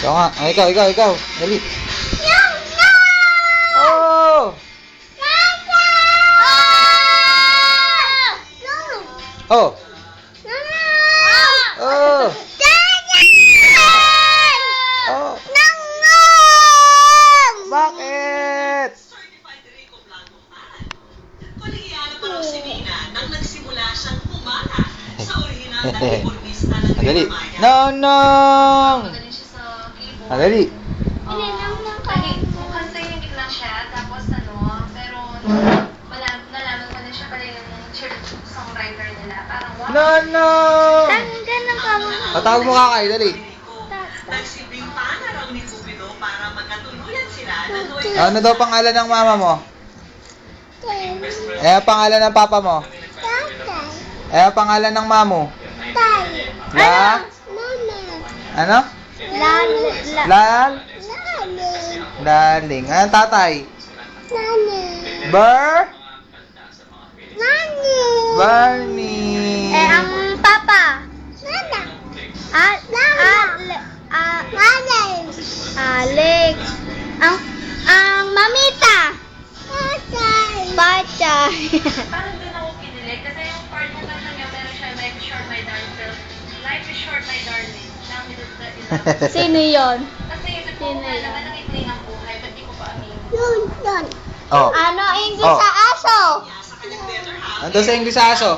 Ikaw nga. Ay, ikaw. Dali. Oh! Oh! Oh! Oh! Bakit? Dali. Nonong! Dali. Tahimik lang siya, tapos pero nalaman ko na siya pala yung songwriter nila. Parang wow. Nonong! Ganun ka mo. Patawag mo kakay, dali. Nagsilbing pana raw ni Cupido para magkatuluyan sila ng Ano daw pangalan ng mama mo? Eh, pangalan ng papa mo? Eh, pangalan ng mamo? Ano? Lal? Laling. Anong tatay? Barney. Ang papa? Alex. Ang mamita? Pachay. Parang doon ako kinilig kasi yung part mo kanta niya, meron siya Life is Short, My Darling. Life is Short, My Darling. Sino yun? Kasi isip ko nga naman ang ikling ang buhay, ba't di ko pa amin? Oh. Ano English sa aso? Nandun sa English sa aso?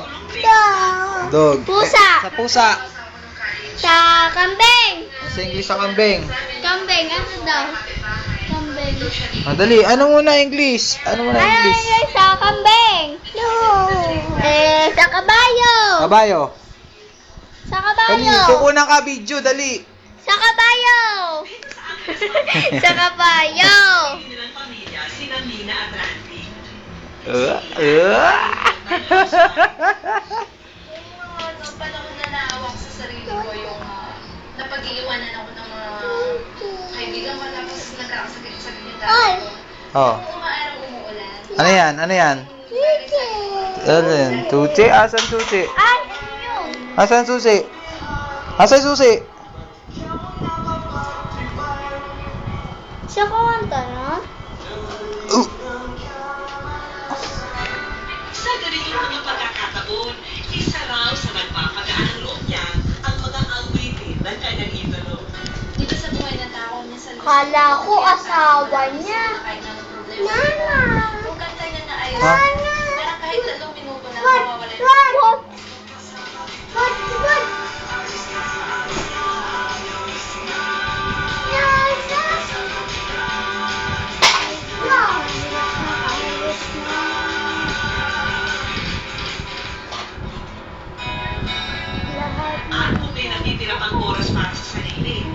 Dog. Pusa. Sa pusa. Sa kambing. Sa English sa kambing. Kambing, ano daw? Kambing. Madali. Ano muna English? Ano muna English? English sa kambing? Sa kabayo. Kabayo. Sa Dali. kabayo. Kukunan ka video. Dali. Sa kabayo. Sa kabayo. nilang pamilya, sina Nina at Randy. Noong panahon na naawak sa sarili ko yung napag-iiwanan ako ng mga kaibigan ko tapos nagkakasakit-sakit yung dami ko. Oh. Umaarang umuulan. Ano yan? Ano yan? Ano yan? Tuti? Asan tuti? Ay, yun. Asan susi? Asan susi? Siya kumanta, no? Sa ganitong mga pagkakataon, isa raw sa nagpapagaan ng loob niya ang mga awitin ng kanyang idolo. Dito sa buhay na tao, minsan Kala ko asawa niya. kahit na anong problema. Kung kanta niya na ay, Ha? pero kahit 3 minuto na mawawala yung At kung may natitira pang oras para sa sarili,